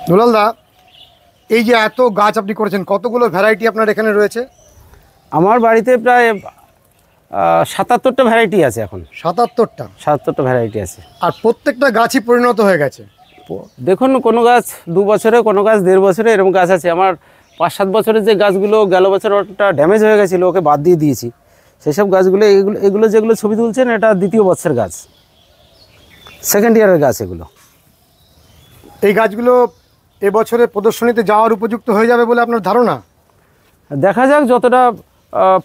দুলাল দা, এই যে এত গাছ আপনি করেছেন, কতগুলো ভ্যারাইটি আপনার এখানে রয়েছে? আমার বাড়িতে প্রায় ৭৭টা ভ্যারাইটি আছে এখন। ৭৭টা ভ্যারাইটি আছে। আর প্রত্যেকটা গাছই পরিণত হয়ে গেছে। দেখুন, কোনো গাছ 2 বছরে, কোনো গাছ 1.5 বছরে, এরকম গাছ আছে। আমার 5-7 বছরের যে গাছগুলো গেল বছর ওটা ড্যামেজ হয়ে গেছিলো, ওকে বাদ দিয়ে দিয়েছি। সেই সব গাছগুলো, এগুলো যেগুলো ছবি তুলছেন, এটা 2য় বছরের গাছ, 2nd ইয়ারের গাছ এগুলো। এই গাছগুলো এবছরে প্রদর্শনীতে যাওয়ার উপযুক্ত হয়ে যাবে বলে আপনার ধারণা? দেখা যাক যতটা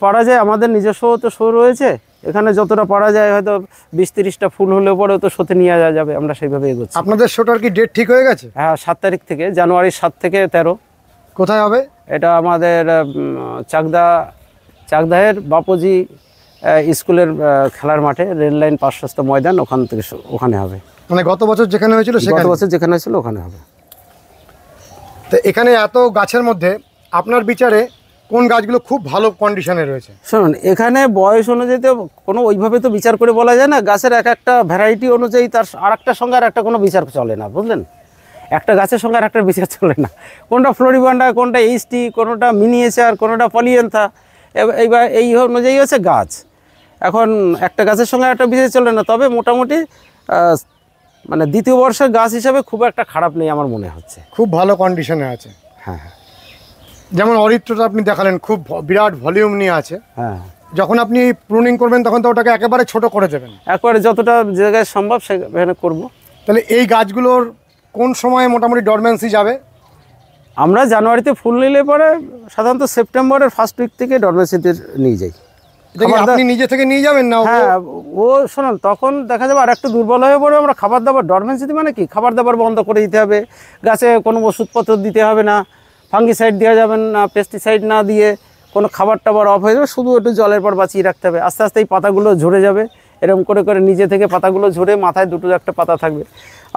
পারা যায়। আমাদের নিজস্ব তো শো রয়েছে এখানে, যতটা পারা যায়, হয়তো 20-30টা ফুল হলে পরেও তো শোতে নিয়ে যাবে। আমরা সেইভাবে এগোচ্ছি। আপনাদের শোটার কি ডেট ঠিক হয়ে গেছে? হ্যাঁ, 7 তারিখ থেকে, জানুয়ারির 7 থেকে 13। কোথায় হবে এটা? আমাদের চাকদাহের বাপুজি স্কুলের খেলার মাঠে, রেল লাইন পার্শ্বস্থ ময়দান, ওখানে হবে। মানে গত বছর যেখানে হয়েছিল ওখানে হবে। তো এখানে এত গাছের মধ্যে আপনার বিচারে কোন গাছগুলো খুব ভালো কন্ডিশনে রয়েছে? শুনুন, এখানে বয়স অনুযায়ী তো কোনো ওইভাবে তো বিচার করে বলা যায় না। গাছের এক একটা ভ্যারাইটি অনুযায়ী তার আরেকটার সঙ্গে আর একটা কোনো বিচার চলে না, বুঝলেন? একটা গাছের সঙ্গে আর একটা বিচার চলে না। কোনটা ফ্লোরিবান্ডা, কোনটা এইচটি, কোনোটা মিনিয়েচার, কোনোটা পলিয়েন্থা, এইবার এই অনুযায়ী হচ্ছে গাছ। এখন একটা গাছের সঙ্গে একটা বিচার চলে না। তবে মোটামুটি মানে 2য় বর্ষের গাছ হিসাবে খুব একটা খারাপ নেই আমার মনে হচ্ছে, খুব ভালো কন্ডিশনে আছে। হ্যাঁ হ্যাঁ। যেমন অরিত্রটা আপনি দেখালেন, খুব বিরাট ভলিউম নিয়ে আছে। হ্যাঁ, যখন আপনি প্রুনিং করবেন তখন তো ওটাকে একেবারে ছোট করে দেবেন। একবারে যতটা জায়গায় সম্ভব সেখানে করব। তাহলে এই গাছগুলোর কোন সময় মোটামুটি ডরমেন্সি যাবে? আমরা জানুয়ারিতে ফুল নিলে পরে সাধারণত সেপ্টেম্বরের 1st উইক থেকে ডরমেন্সিতে নিয়ে যাই। আপনি নিজে থেকে নিয়ে যাবেন না? হ্যাঁ, ও শুনুন, তখন দেখা যাবে আর একটু দুর্বল হয়ে পড়ে। আমরা খাবার দাবার, ডরমেন্সিতে মানে কি, খাবার দাবার বন্ধ করে দিতে হবে, গাছে কোনো ওষুধপত্র দিতে হবে না, ফাঙ্গিসাইড দেওয়া যাবে না, পেস্টিসাইড না দিয়ে কোনো খাবার টাবার অফ হয়ে যাবে, শুধু একটু জলের পর বাঁচিয়ে রাখতে হবে। আস্তে আস্তে এই পাতাগুলো ঝরে যাবে, এরকম করে করে নিজে থেকে পাতাগুলো ঝরে মাথায় 2-1টা পাতা থাকবে।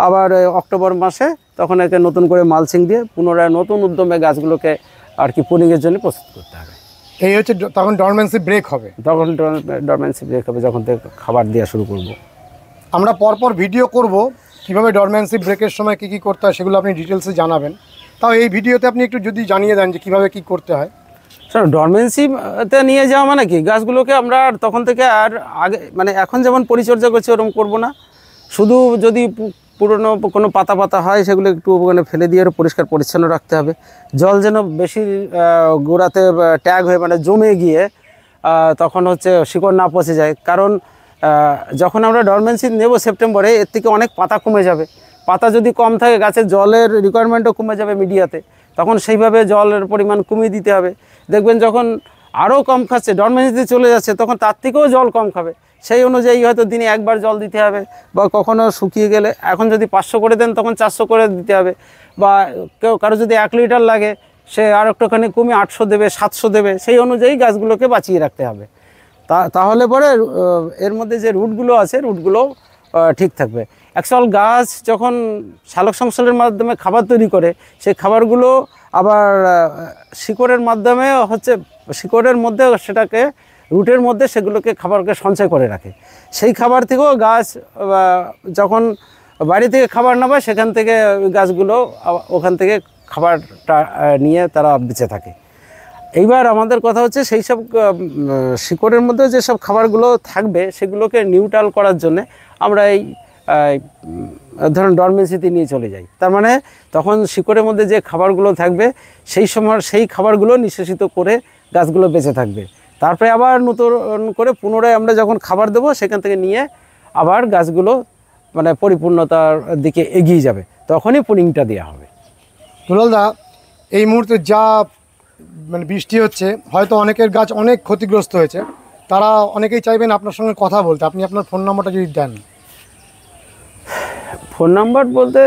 আবার অক্টোবর মাসে তখন একে নতুন করে মালচিং দিয়ে পুনরায় নতুন উদ্যমে গাছগুলোকে আর কি পুলিংয়ের জন্য প্রস্তুত করতে হবে। এই হচ্ছে তখন ডরমেন্সি ব্রেক হবে। তখন ডরমেন্সি ব্রেক হবে যখন থেকে খাবার দেওয়া শুরু করব। আমরা পরপর ভিডিও করব কীভাবে ডরমেন্সি ব্রেকের সময় কী কী করতে হয়, সেগুলো আপনি ডিটেলসে জানাবেন। তাও এই ভিডিওতে আপনি একটু যদি জানিয়ে দেন যে কীভাবে কী করতে হয়। স্যার, ডরমেন্সিতে নিয়ে যাওয়া মানে কি, গাছগুলোকে আমরা তখন থেকে আর আগে মানে এখন যেমন পরিচর্যা করছি ওরকম করব না। শুধু যদি পুরনো কোনো পাতা হয় সেগুলো একটু ওখানে ফেলে দিয়ে পরিষ্কার পরিচ্ছন্ন রাখতে হবে। জল যেন বেশি গোড়াতে ট্যাগ হয়ে মানে জমে গিয়ে তখন হচ্ছে শিকড় না পচে যায়। কারণ যখন আমরা ডরমেন্সি নেব সেপ্টেম্বরে, এর থেকে অনেক পাতা কমে যাবে। পাতা যদি কম থাকে, গাছের জলের রিকোয়ারমেন্টও কমে যাবে মিডিয়াতে, তখন সেইভাবে জলের পরিমাণ কমিয়ে দিতে হবে। দেখবেন যখন আরও কম খাচ্ছে, ডরমেন্সিতে চলে যাচ্ছে, তখন তার থেকেও জল কম খাবে। সেই অনুযায়ী হয়তো দিনে 1বার জল দিতে হবে, বা কখনও শুকিয়ে গেলে এখন যদি 500 করে দেন তখন 400 করে দিতে হবে। বা কারো যদি 1 লিটার লাগে, সে আর একটুখানি কমিয়ে 800 দেবে, 700 দেবে। সেই অনুযায়ী গাছগুলোকে বাঁচিয়ে রাখতে হবে। তাহলে পরে এর মধ্যে যে রুটগুলো আছে, রুটগুলো ঠিক থাকবে। অ্যাকচুয়াল গাছ যখন সালোক সংশ্লেষের মাধ্যমে খাবার তৈরি করে, সেই খাবারগুলো আবার শিকড়ের মাধ্যমে হচ্ছে, শিকড়ের মধ্যে সেটাকে, রুটের মধ্যে সেগুলোকে খাবারকে সঞ্চয় করে রাখে। সেই খাবার থেকেও গাছ যখন বাড়ি থেকে খাবার না পায়, সেখান থেকে গাছগুলো ওখান থেকে খাবারটা নিয়ে তারা বেঁচে থাকে। এইবার আমাদের কথা হচ্ছে সেই সব শিকড়ের মধ্যে যেসব খাবারগুলো থাকবে সেগুলোকে নিউট্রাল করার জন্যে আমরা এই ধরুন ডরমেন্সিতে নিয়ে চলে যাই। তার মানে তখন শিকড়ের মধ্যে যে খাবারগুলো থাকবে সেই সময় সেই খাবারগুলো নিঃশেষিত করে গাছগুলো বেঁচে থাকবে। তারপরে আবার নতুন করে পুনরায় আমরা যখন খাবার দেবো, সেখান থেকে নিয়ে আবার গাছগুলো মানে পরিপূর্ণতার দিকে এগিয়ে যাবে, তখনই পুনিংটা দেওয়া হবে। দুলালদা, এই মুহূর্তে যা মানে বৃষ্টি হচ্ছে, হয়তো অনেকের গাছ অনেক ক্ষতিগ্রস্ত হয়েছে, তারা অনেকেই চাইবেন আপনার সঙ্গে কথা বলতে। আপনি আপনার ফোন নম্বরটা যদি দেন। ফোন নাম্বার বলতে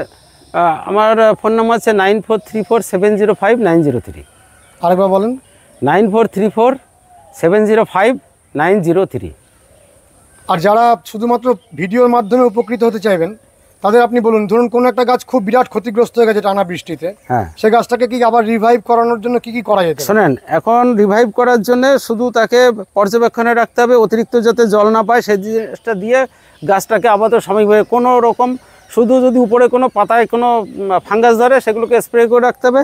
আমার ফোন নাম্বার আছে 9434705903। আরেকবার বলেন। 9434705903। আর যারা শুধুমাত্র ভিডিওর মাধ্যমে উপকৃত হতে চাইবেন, তাদের আপনি বলুন। ধরুন কোনো একটা গাছ খুব বিরাট ক্ষতিগ্রস্ত হয়ে গেছে টানা বৃষ্টিতে, হ্যাঁ, সে গাছটাকে কি আবার রিভাইভ করানোর জন্য কি কি করা যেতে? শোনেন, এখন রিভাইভ করার জন্য শুধু তাকে পর্যবেক্ষণে রাখতে হবে, অতিরিক্ত যাতে জল না পায় সেই জিনিসটা দিয়ে গাছটাকে আপাতত সাময়িকভাবে কোনো রকম শুধু যদি উপরে কোনো পাতায় কোনো ফাঙ্গাস ধরে সেগুলোকে স্প্রে করে রাখতে হবে।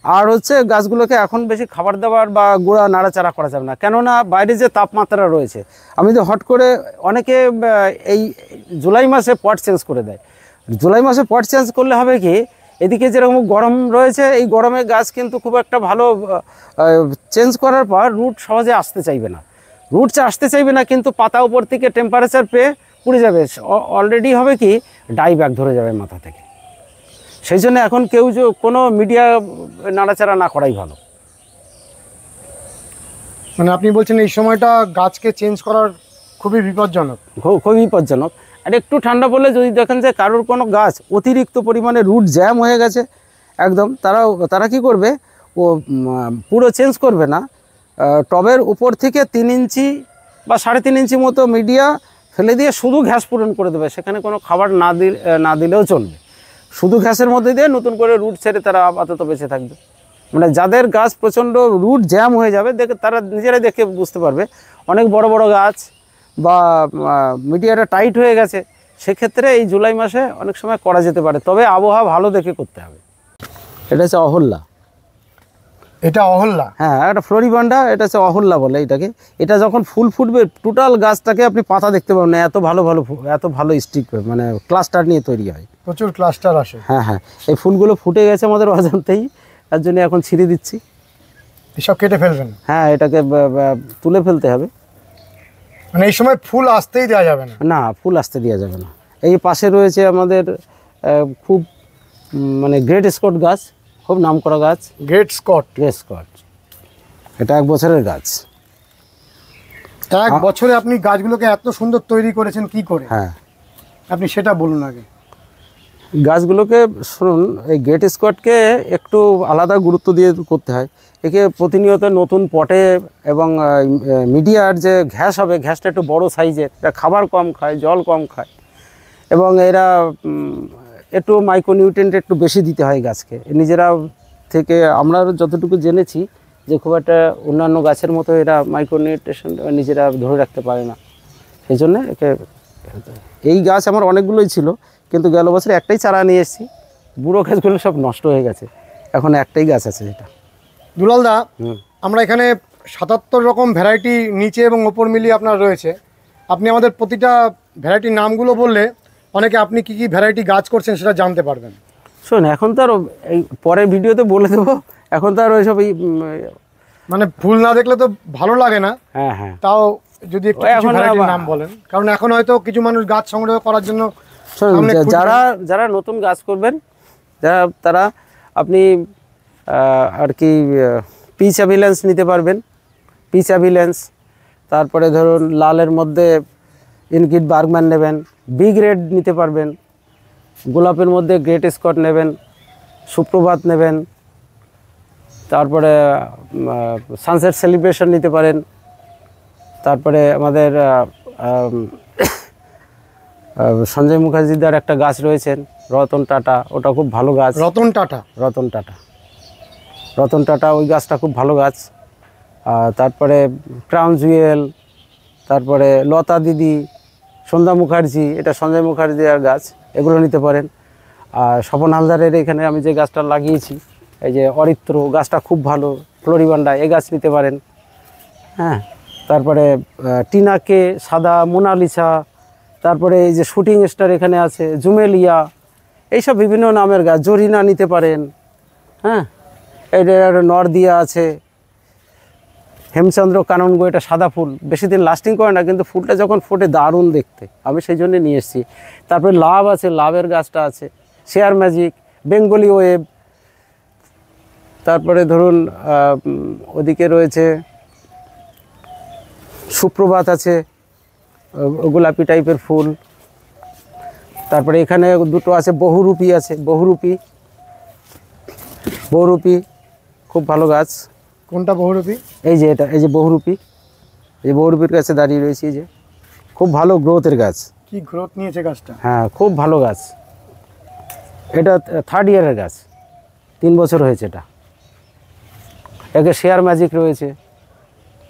আর হচ্ছে গাছগুলোকে এখন বেশি খাবার দাবার বা গোড়া নাড়াচাড়া করা যাবে না, কেননা বাইরে যে তাপমাত্রা রয়েছে, আমি তো হট করে অনেকে এই জুলাই মাসে পট চেঞ্জ করে দেয়। জুলাই মাসে পট চেঞ্জ করলে হবে কি, এদিকে যেরকম গরম রয়েছে, এই গরমে গাছ কিন্তু খুব একটা ভালো চেঞ্জ করার পর রুট সহজে আসতে চাইবে না, আসতে চাইবে না, কিন্তু পাতা উপর থেকে টেম্পারেচার পেয়ে পুড়ে যাবে, অলরেডি হবে কি ডাই ব্যাক ধরে যাবে মাথা থেকে। সেই জন্য এখন কেউ যে কোনো মিডিয়া নাড়াচাড়া না করাই ভালো। মানে আপনি বলছেন এই সময়টা গাছকে চেঞ্জ করার খুবই বিপজ্জনক। খুবই বিপজ্জনক। আর একটু ঠান্ডা পড়লে যদি দেখেন যে কারোর কোনো গাছ অতিরিক্ত পরিমাণে রুট জ্যাম হয়ে গেছে একদম, তারা কি করবে, ও পুরো চেঞ্জ করবে না, টবের উপর থেকে 3 ইঞ্চি বা 3.5 ইঞ্চি মতো মিডিয়া ফেলে দিয়ে শুধু ঘাস পূরণ করে দেবে, সেখানে কোনো খাবার না দিলেও চলবে, শুধু ঘাসের মধ্যে দিয়ে নতুন করে রুট ছেড়ে তারা আপাতত বেঁচে থাকবে। মানে যাদের গাছ প্রচণ্ড রুট জ্যাম হয়ে যাবে, তারা নিজেরাই দেখে বুঝতে পারবে, অনেক বড় বড় গাছ বা মিডিয়াটা টাইট হয়ে গেছে, সেক্ষেত্রে এই জুলাই মাসে অনেক সময় করা যেতে পারে, তবে আবহাওয়া ভালো দেখে করতে হবে। এটা হচ্ছে অহল্যা। এটা অহল্যা? হ্যাঁ, এটা ফ্লোরিবান্ডা, এটা হচ্ছে অহল্যা বলে এটাকে। এটা যখন ফুল ফুটবে টোটাল গাছটাকে আপনি পাতা দেখতে পাবেন না, এত ভালো স্টিক মানে ক্লাস্টার নিয়ে তৈরি হয়, প্রচুর ক্লাস্টার আসে। হ্যাঁ হ্যাঁ, এই ফুলগুলো ফুটে গেছে আমাদের অজান্তেই, তার জন্য এখন ছিঁড়ে দিচ্ছি। এসব কেটে ফেলবেন? হ্যাঁ, এটাকে তুলে ফেলতে হবে। মানে এই সময় ফুল আসতেই দেওয়া যাবে না? না, ফুল আসতে দেওয়া যাবে না। এই পাশে রয়েছে আমাদের খুব মানে গ্রেট স্কট গাছ, খুব নামকরা গাছ। Great Scott? এটা 1 বছরের গাছ। 1 বছরে আপনি গাছগুলোকে এত সুন্দর তৈরি করেছেন কি করে? হ্যাঁ, আপনি সেটা বলুন আগে। গাছগুলোকে শুনুন, এই গ্রেট স্কটকে একটু আলাদা গুরুত্ব দিয়ে করতে হয়। একে প্রতিনিয়ত নতুন পটে এবং মিডিয়ার যে ঘাস হবে, ঘাসটা একটু বড় সাইজের, এটা খাবার কম খায়, জল কম খায়, এবং এরা একটু মাইক্রোনিউট্রিয়েন্ট একটু বেশি দিতে হয় গাছকে। নিজেরা থেকে আমরা যতটুকু জেনেছি যে খুব একটা অন্যান্য গাছের মতো এরা মাইক্রোনিউট্রিশন নিজেরা ধরে রাখতে পারে না, সেই জন্য একে। এই গাছ আমার অনেকগুলোই ছিল, কিন্তু গেল বছর একটাই চারা নিয়ে এসেছি, বুড়ো গাছগুলো সব নষ্ট হয়ে গেছে, এখন একটাই গাছ আছে যেটা। দুলালদা, আমরা এখানে 77 রকম ভ্যারাইটি নিচে এবং ওপর মিলিয়ে আপনার রয়েছে। আপনি আমাদের প্রতিটা ভ্যারাইটির নামগুলো বললে অনেকে আপনি কি কি ভ্যারাইটি গাছ করছেন সেটা জানতে পারবেন। শোন, এখন তো আর এই পরের ভিডিওতে বলে দেবো, এখন তো আর ওইসব মানে ফুল না দেখলে তো ভালো লাগে না। হ্যাঁ হ্যাঁ, তাও যদি একটু কিছু ভ্যারাইটির নাম বলেন, কারণ এখন হয়তো কিছু মানুষ গাছ সংগ্রহ করার জন্য। যারা নতুন গাছ করবেন, তারা আপনি আর কি পিচ অ্যাভিলেন্স নিতে পারবেন, পিচ অ্যাভিলেন্স। তারপরে ধরুন লালের মধ্যে ইনকিড বার্গম্যান নেবেন, বিগ রেড নিতে পারবেন, গোলাপের মধ্যে গ্রেট স্কট নেবেন, সুপ্রভাত নেবেন, তারপরে সানসেট সেলিব্রেশন নিতে পারেন। তারপরে আমাদের সঞ্জয় মুখার্জিদার একটা গাছ রয়েছেন রতন টাটা, ওটা খুব ভালো গাছ। রতন টাটা ওই গাছটা খুব ভালো গাছ। তারপরে ক্রাউন জুয়েল, তারপরে লতা দিদি, সন্ধ্যা মুখার্জি, এটা সঞ্জয় মুখার্জিদার গাছ, এগুলো নিতে পারেন। আর স্বপন হালদারের এখানে আমি যে গাছটা লাগিয়েছি, এই যে অরিত্র গাছটা খুব ভালো, ফ্লোরিবান্ডা, এই গাছ নিতে পারেন। হ্যাঁ, তারপরে টিনাকে, সাদা, মোনালিসা, তারপরে এই যে শুটিং স্টার এখানে আছে, জুমেলিয়া, এইসব বিভিন্ন নামের গাছ, জরিনা নিতে পারেন। হ্যাঁ, এটা নরদিয়া আছে, হেমচন্দ্র কাননগো, এটা সাদা ফুল, বেশি দিন লাস্টিং করে না, কিন্তু ফুলটা যখন ফোটে দারুণ দেখতে, আমি সেই জন্য নিয়ে এসেছি। তারপরে লাভ আছে, লাভের গাছটা আছে, শেয়ার ম্যাজিক, বেঙ্গলি ওয়েব। তারপরে ধরুন ওদিকে রয়েছে সুপ্রভাত আছে, গোলাপি টাইপের ফুল। তারপরে এখানে দুটো আছে, বহুরূপী আছে, বহুরূপী খুব ভালো গাছ। কোনটা বহুরূপী? এই যে এটা, এই যে বহুরূপী, এই যে বহুরূপীর কাছে দাঁড়িয়ে রয়েছে, এই যে খুব ভালো গ্রোথের গাছ। কি গ্রোথ নিয়েছে গাছটা? হ্যাঁ, খুব ভালো গাছ। এটা 3rd ইয়ারের গাছ, 3 বছর হয়েছে এটা। একে শেয়ার ম্যাজিক রয়েছে।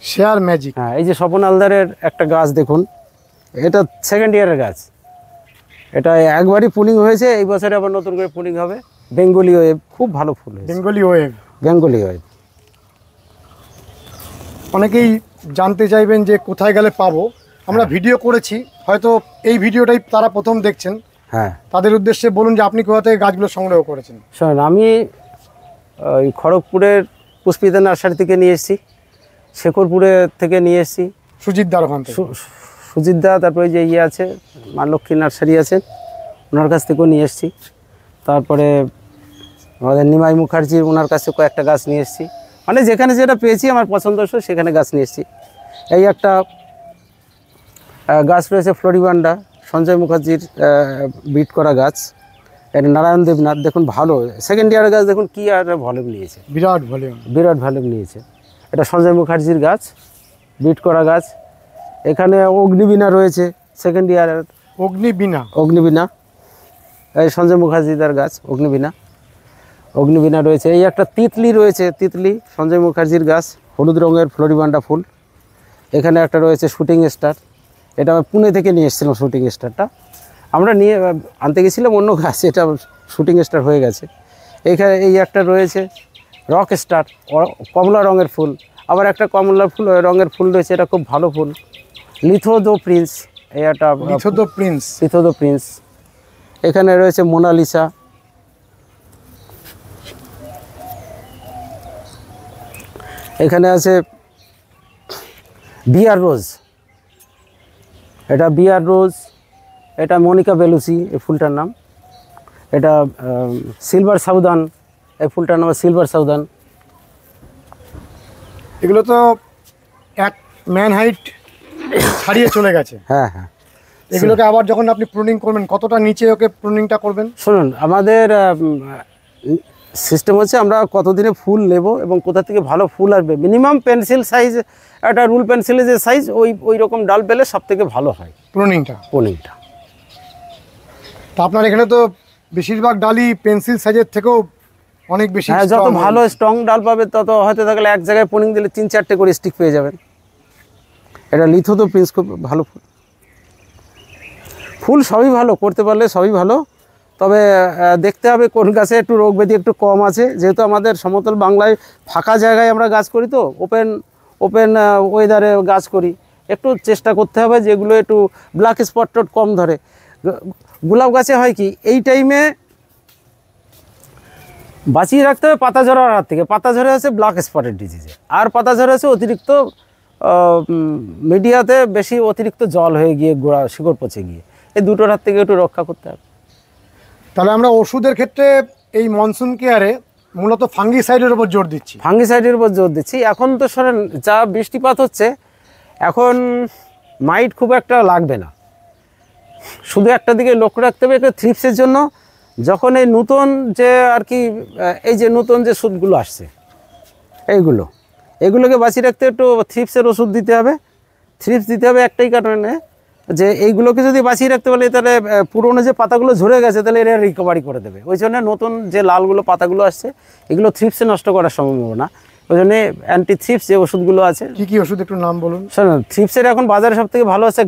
Share magic? হ্যাঁ, এই যে স্বপন হালদারের একটা গাছ দেখুন, এটা 2nd ইয়ারের গাছ, এটা একবারই পুলিং হয়েছে, এই বছরে আবার নতুন করে পুলিং হবে। বেঙ্গলি ওয়েভ খুব ভালো ফুল হয়েছে, বেঙ্গলি ওয়েভ। Bengali wave. অনেকেই জানতে চাইবেন যে কোথায় গেলে পাবো। আমরা ভিডিও করেছি, হয়তো এই ভিডিওটাই তারা প্রথম দেখছেন, হ্যাঁ, তাদের উদ্দেশ্যে বলুন যে আপনি কোথা থেকে গাছগুলো সংগ্রহ করেছেন। শোনেন, আমি ওই খড়গপুরের পুষ্পিতা নার্সারি থেকে নিয়ে এসেছি, শেখরপুরে থেকে নিয়ে এসেছি, সুজিত দার ওখান থেকে। সুজিত দা, তারপরে যে ইয়ে আছে মা লক্ষ্মী নার্সারি আছেন, ওনার কাছ থেকেও নিয়ে এসেছি। তারপরে আমাদের নিমাই মুখার্জির, ওনার কাছে কয়েকটা গাছ নিয়ে এসেছি। মানে যেখানে যেটা পেয়েছি আমার পছন্দসই সেখানে গাছ নিয়ে এসেছি। এই একটা গাছ রয়েছে ফ্লোরিবান্ডা, সঞ্জয় মুখার্জির বিট করা গাছ। এটা নারায়ণ দেবনাথ, দেখুন ভালো সেকেন্ড ইয়ারের গাছ, দেখুন কী আর ভলিউম নিয়েছে, বিরাট ভলিউম, বিরাট ভলিউম নিয়েছে। এটা সঞ্জয় মুখার্জির গাছ, বিট করা গাছ। এখানে অগ্নিবীণা রয়েছে সেকেন্ড ইয়ারের, অগ্নিবীণা। অগ্নিবীণা এই সঞ্জয় মুখার্জিদার গাছ, অগ্নিবীণা, অগ্নিবীণা রয়েছে। এই একটা তিতলি রয়েছে, তিতলি সঞ্জয় মুখার্জির গাছ, হলুদ রঙের ফ্লোরিবান্ডা ফুল। এখানে একটা রয়েছে শুটিং স্টার, এটা আমি পুনে থেকে নিয়ে এসেছিলাম। শুটিং স্টারটা আমরা নিয়ে আনতে গেছিলাম অন্য গাছ, এটা শুটিং স্টার হয়ে গেছে। এখানে এই একটা রয়েছে রক স্টার, কমলা রঙের ফুল। আবার একটা কমলা ফুল রঙের ফুল রয়েছে, এটা খুব ভালো ফুল, লিথোদো প্রিন্স। এই একটা লিথোদো প্রিন্স, লিথোদো প্রিন্স। এখানে রয়েছে মোনালিসা। এখানে আছে বিয়ার রোজ, এটা বিয়ার রোজ, এটা মনিকা বেলুসি এই ফুলটার নাম। এটা সিলভার সাউদান, এই ফুলটার নাম সিলভার সাউদান। এগুলো তো এক ম্যান হাইট ছাড়িয়ে চলে গেছে। হ্যাঁ হ্যাঁ, এগুলোকে আবার যখন আপনি প্রুনিং করবেন, কতটা নিচে ওকে প্রুনিংটা করবেন? শুনুন, আমাদের সিস্টেম হচ্ছে আমরা কতদিনে ফুল নেব এবং কোথা থেকে ভালো ফুল আসবে। মিনিমাম পেন্সিল সাইজ, একটা রুল পেন্সিলের যে সাইজ, ওই রকম ডাল পেলে সব থেকে ভালো হয় প্রুনিংটা। তা আপনার এখানে তো বেশিরভাগ ডালই পেন্সিল সাইজের থেকেও অনেক বেশি। হ্যাঁ, যত ভালো স্ট্রং ডাল পাবে তত হয়তো থাকলে এক জায়গায় পোনিং দিলে 3-4টে করে স্টিক পেয়ে যাবেন। এটা লিথোদো প্রিন্স খুব ভালো ফুল। ফুল সবই ভালো, করতে পারলে সবই ভালো, তবে দেখতে হবে কোন গাছে একটু রোগ ব্যাধি একটু কম আছে। যেহেতু আমাদের সমতল বাংলায় ফাঁকা জায়গায় আমরা গাছ করি, তো ওপেন ওয়েদারে গাছ করি, একটু চেষ্টা করতে হবে যেগুলো একটু ব্ল্যাক স্পট কম ধরে। গোলাপ গাছে হয় কি, এই টাইমে বাঁচিয়ে রাখতে হবে পাতা ঝরার হাত থেকে। পাতা ঝরে আছে ব্ল্যাক স্পটের ডিজিজে, আর পাতা ঝরে আছে অতিরিক্ত মিডিয়াতে বেশি অতিরিক্ত জল হয়ে গিয়ে গোড়া শিকড় পচে গিয়ে, এই দুটোর হাত থেকে একটু রক্ষা করতে হবে। তাহলে আমরা ওষুধের ক্ষেত্রে এই মনসুন কেয়ারে মূলত ফাঙ্গিসাইডের উপর জোর দিচ্ছি। ফাঙ্গিসাইডের উপর জোর দিচ্ছি। এখন তো শোনেন, যা বৃষ্টিপাত হচ্ছে, এখন মাইট খুব একটা লাগবে না। শুধু একটা দিকে লক্ষ্য রাখতে হবে, একটা থ্রিপসের জন্য যখন এই নতুন যে আর কি এই যে নতুন যে ওষুধগুলো আসছে, এগুলোকে বাঁচিয়ে রাখতে একটু থ্রিপসের ওষুধ দিতে হবে। থ্রিপস দিতে হবে একটাই কারণে, যে এইগুলোকে যদি বাঁচিয়ে রাখতে পারলে তাহলে পুরোনো যে পাতাগুলো ঝরে গেছে তাহলে এরা রিকভারি করে দেবে। ওই জন্য নতুন যে লালগুলো পাতাগুলো আসছে, এগুলো থ্রিপসে নষ্ট করার সম্ভাবনা। ওই জন্যে অ্যান্টি থ্রিপস যে ওষুধগুলো আছে। কী কী ওষুধ একটু নাম বলুন। শোনেন, থ্রিপসের এখন বাজারে সবথেকে ভালো আছে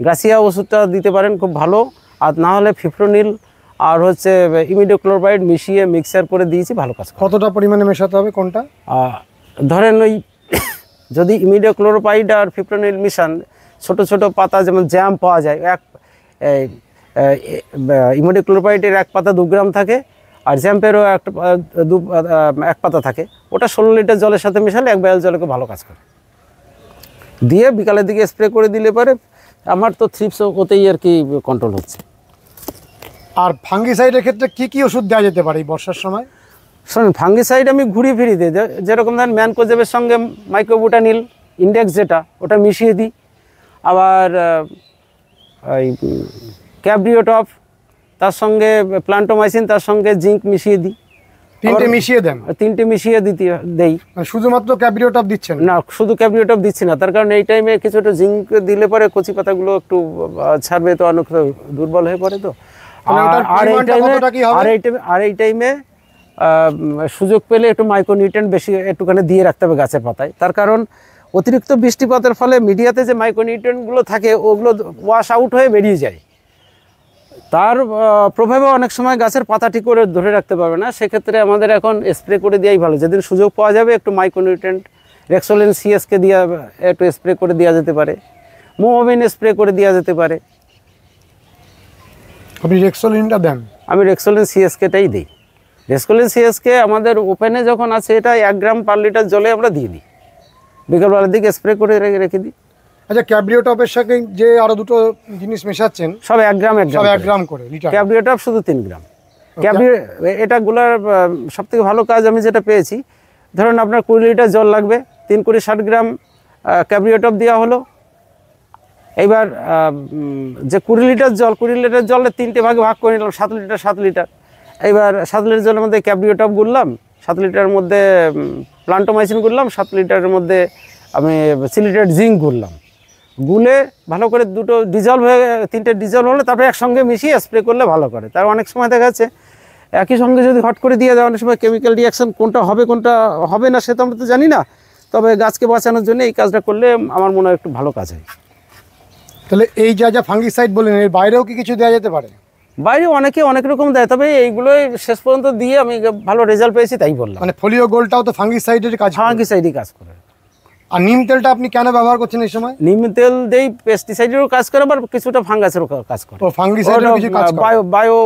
গ্রাসিয়া ওষুধটা দিতে পারেন, খুব ভালো। আর না হলে ফিপ্রোনিল আর হচ্ছে ইমিডোক্লোরবাইড মিশিয়ে মিক্সার করে দিয়েছি, ভালো কাজ করে। কতটা পরিমাণে মেশাতে হবে কোনটা? ধরেন ওই যদি ইমিডোক্লোরবাইড আর ফিপ্রোনিল মিশান, ছোট ছোট পাতা যেমন জ্যাম পাওয়া যায়, ইমিডোক্লোরবাইডের এক পাতা 2 গ্রাম থাকে, আর জ্যাম্পেরও এক পাতা থাকে। ওটা 16 লিটার জলের সাথে মিশালে 1 বায়াল জলকে ভালো কাজ করে দিয়ে বিকালের দিকে স্প্রে করে দিলে পরে আমার তো থ্রিপস ওতেই আর কি কন্ট্রোল হচ্ছে। আর ফাঙ্গিসাইডের ক্ষেত্রে কি কি ওষুধ দেওয়া যেতে পারে এই বর্ষার সময়? শোনেন, ফাঙ্গিসাইড আমি ঘুরিয়ে ফিরিয়ে দিই। যেরকম ধরেন ম্যানকোজেবের সঙ্গে মাইক্রোবুটানিল ইন্ডেক্স যেটা, ওটা মিশিয়ে দিই। আবার ওই ক্যাব্রিওটপ, তার সঙ্গে প্লান্টোমাইসিন, তার সঙ্গে জিঙ্ক মিশিয়ে দিই। 3টে মিশিয়ে দেন? 3টে মিশিয়ে দেই। শুধুমাত্র ক্যাব্রিওটপ দিচ্ছেন না? শুধু ক্যাব্রিওটপ দিচ্ছি না, তার কারণ এই টাইমে কিছুটা জিঙ্ক দিলে পরে কচি পাতাগুলো একটু ছাড়বে, তো অনেক দুর্বল হয়ে পড়ে। তো আর এই টাইমে সুযোগ পেলে একটু মাইক্রোনিউট্রিয়েন্ট বেশি একটুখানি দিয়ে রাখতে হবে গাছের পাতায়। তার কারণ অতিরিক্ত বৃষ্টিপাতের ফলে মিডিয়াতে যে মাইক্রোনিউট্রিয়েন্টগুলো থাকে, ওগুলো ওয়াশ আউট হয়ে বেরিয়ে যায়। তার প্রভাবে অনেক সময় গাছের পাতা ঠিক করে ধরে রাখতে পারবে না, সেক্ষেত্রে আমাদের এখন স্প্রে করে দেওয়াই ভালো। যেদিন সুযোগ পাওয়া যাবে একটু মাইক্রোনিউট্রিয়েন্ট রেক্সোলিন সিএসকে দিয়ে একটু স্প্রে করে দেওয়া যেতে পারে, মোমোবিন স্প্রে করে দেওয়া যেতে পারে। আপনি রেক্সোলিনটা দেন? আমি রেক্সোলিন সিএসকেটাই দিই। রেক্সোলিন সিএসকে আমাদের ওপেনে যখন আছে এটা 1 গ্রাম পার লিটার জলে আমরা দিয়ে দিই, বিকেলবেলার দিকে স্প্রে করে রেখে দিই। আচ্ছা, ক্যাব্রিওটপের সাথে যে আরো দুটো জিনিস মেশাচ্ছেন, সব 1 গ্রাম সব 1 গ্রাম করে লিটার? ক্যাব্রিওটপ শুধু 3 গ্রাম। এটা গুলার সব থেকে ভালো কাজ আমি যেটা পেয়েছি, ধরুন আপনার 20 লিটার জল লাগবে, 3 × 60 গ্রাম ক্যাব্রিওটপ দেওয়া হলো। এইবার যে 20 লিটার জল, 20 লিটার জলে 3টে ভাগে ভাগ করে নিলাম, 7 লিটার 7 লিটার। এইবার 7 লিটার জলের মধ্যে ক্যাব্রিওটপ গুললাম, 7 লিটারের মধ্যে প্লান্টোমাইসিন গুললাম, 7 লিটারের মধ্যে আমি সিলিটেড জিঙ্ক গুললাম। গুলে ভালো করে দুটো ডিজলভ হয়ে 3টে ডিজলভ হলে তারপরে একসঙ্গে মিশিয়ে স্প্রে করলে ভালো করে। তার অনেক সময় দেখা যাচ্ছে একই সঙ্গে যদি হট করে দিয়ে দেয়, অনেক সময় কেমিক্যাল রিয়াকশন কোনটা হবে কোনটা হবে না সে তো আমরা তো জানি না। তবে গাছকে বাঁচানোর জন্য এই কাজটা করলে আমার মনে হয় একটু ভালো কাজ হয়। তাহলে এই যা ফাঙ্গিসাইড বলেন, এর বাইরেও কি কিছু দেওয়া যেতে পারে? বাইরে অনেকে অনেক রকম দেয়, তবে এইগুলোই শেষ পর্যন্ত দিয়ে আমি ভালো রেজাল্ট পেয়েছি তাই বললাম। মানে ফোলিও গোল্ডটাও তো ফাঙ্গিসাইডের কাজ করে? ফাঙ্গিসাইডই কাজ করে। আর নিম তেলটা আপনি কেন ব্যবহার করছেন এই সময়? নিম তেল দেই পেস্টিসাইডেরও কাজ করে, আবার কিছুটা ফাঙ্গাসেরও কাজ করে। ও, ফাঙ্গিসাইডেরও কিছু কাজ করে? বায়ো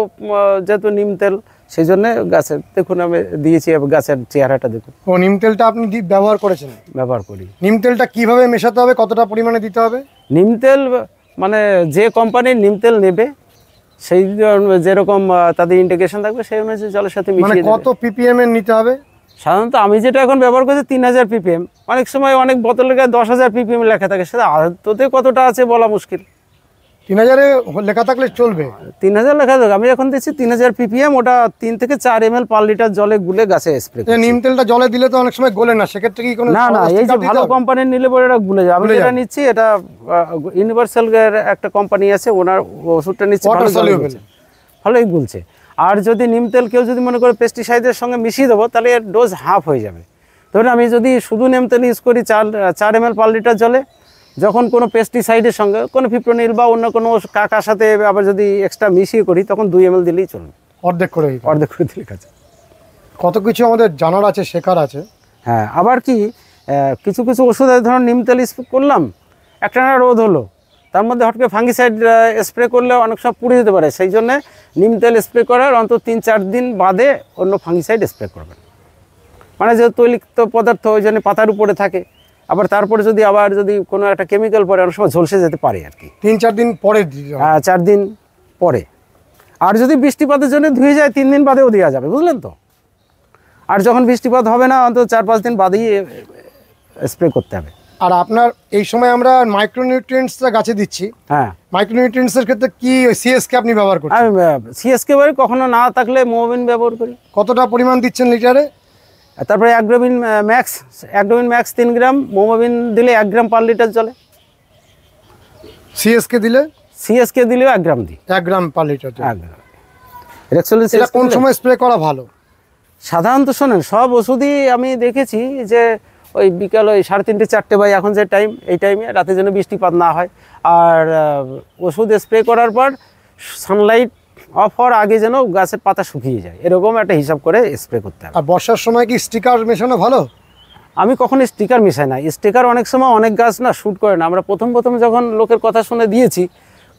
যেহেতু নিম তেল, সেই জন্য গাছের দেখুন আমি দিয়েছি, গাছের চেহারাটা দেখুন। ও, নিম তেলটা আপনি ব্যবহার করেছেন? ব্যবহার করি। নিম তেলটা কিভাবে মেশাতে হবে, কতটা পরিমাণে দিতে হবে? নিম তেল মানে যে কোম্পানির নিম তেল নেবে সেই যেরকম তাদের ইন্ডিকেশন থাকবে সেই অনুযায়ী জলের সাথে মানে মিশিয়ে কত ppm এর নিতে হবে? সাধারণত আমি যেটা এখন ব্যবহার করছি 3000 ppm। অনেক সময় অনেক বোতলের গায়ে 10,000 ppm লেখা থাকে, সেটা আদতে কতটা আছে বলা মুশকিল। 3000-এ লেখা থাকলে চলবে? 3000 লেখা থাকে, আমি এখন দেখছি 3000 ppm। ওটা 3 থেকে 4 ml পার লিটার জলে গুলে গাছে স্প্রে। নিম তেলটা জলে দিলে তো অনেক সময় গলে না, সেক্ষেত্রে কি কোনো? না না, এই যে ভালো কোম্পানির নিলে পরে এটা গুলে যায়। আমি যেটা নিচ্ছি এটা ইউনিভার্সাল এর একটা কোম্পানি আছে, ওনার ওষুধটা নিচ্ছি, ভালোই গুলছে। আর যদি নিম তেল কেউ যদি মনে করে পেস্টিসাইডের সঙ্গে মিশিয়ে দেবো, তাহলে এর ডোজ হাফ হয়ে যাবে। ধরুন আমি যদি শুধু নিম তেল ইউজ করি 4 ml পার লিটার জলে, যখন কোনো পেস্টিসাইডের সঙ্গে কোনো ফিপ্রোনিল বা অন্য কোনো কাকার সাথে আবার যদি এক্সট্রা মিশিয়ে করি, তখন 2 ml দিলেই চলবে। অর্ধেক করে দিলে কাছে। কত কিছু আমাদের জানার আছে, শেখার আছে। হ্যাঁ, আবার কি কিছু কিছু ওষুধ ধরুন নিম তেল স্প্রে করলাম, একটানা রোদ হলো, তার মধ্যে হটকে ফাঙ্গিসাইড স্প্রে করলে অনেক সময় পুড়ে যেতে পারে। সেই জন্য নিম তেল স্প্রে করার অন্তত 3-4 দিন বাদে অন্য ফাঙ্গিসাইড স্প্রে করবেন। মানে যে তৈলাক্ত পদার্থ ওই জন্য পাতার উপরে থাকে, আবার তারপরে যদি কোনো একটা কেমিক্যাল পরে অনেক সময় ঝলসে যেতে পারে আর কি। 3-4 দিন পরে? হ্যাঁ, 4 দিন পরে। আর যদি বৃষ্টিপাতের জন্য ধুয়ে যায় 3 দিন বাদেও দেওয়া যাবে, বুঝলেন তো। আর যখন বৃষ্টিপাত হবে না, অন্তত 4-5 দিন বাদেই স্প্রে করতে হবে। আর আপনার এই সময় আমরা মাইক্রোনিউট্রিয়েন্টসটা গাছে দিচ্ছি। হ্যাঁ, মাইক্রোনিউট্রিয়েন্টসের ক্ষেত্রে কি সিএসকে আপনি ব্যবহার করছেন? আমি সিএসকে কখনো না থাকলে মোমোবিন ব্যবহার করি। কতটা পরিমাণ দিচ্ছেন লিটারে? তারপরে অ্যাগ্রোবিন ম্যাক্স 3 গ্রাম, মোমোবিন দিলে 1 গ্রাম পার লিটার জলে। সিএসকে দিলেও 1 গ্রাম দিই। 1 গ্রাম পার লিটার? রেক্সোলিন এটা কোন সময় স্প্রে করা ভালো? সাধারণত শোনেন, সব ওষুধই আমি দেখেছি যে ওই বিকাল 3:30-4টে বা এখন যে টাইম, এই টাইমে রাতে যেন বৃষ্টিপাত না হয়। আর ওষুধ স্প্রে করার পর সানলাইট অফ হওয়ার আগে যেন গাছের পাতা শুকিয়ে যায়, এরকম একটা হিসাব করে স্প্রে করতে হবে। আর বর্ষার সময় কি স্টিকার মেশানো ভালো? আমি কখনো স্টিকার মেশাই না। স্টিকার অনেক সময় অনেক গাছ না শ্যুট করে না। আমরা প্রথম যখন লোকের কথা শুনে দিয়েছি,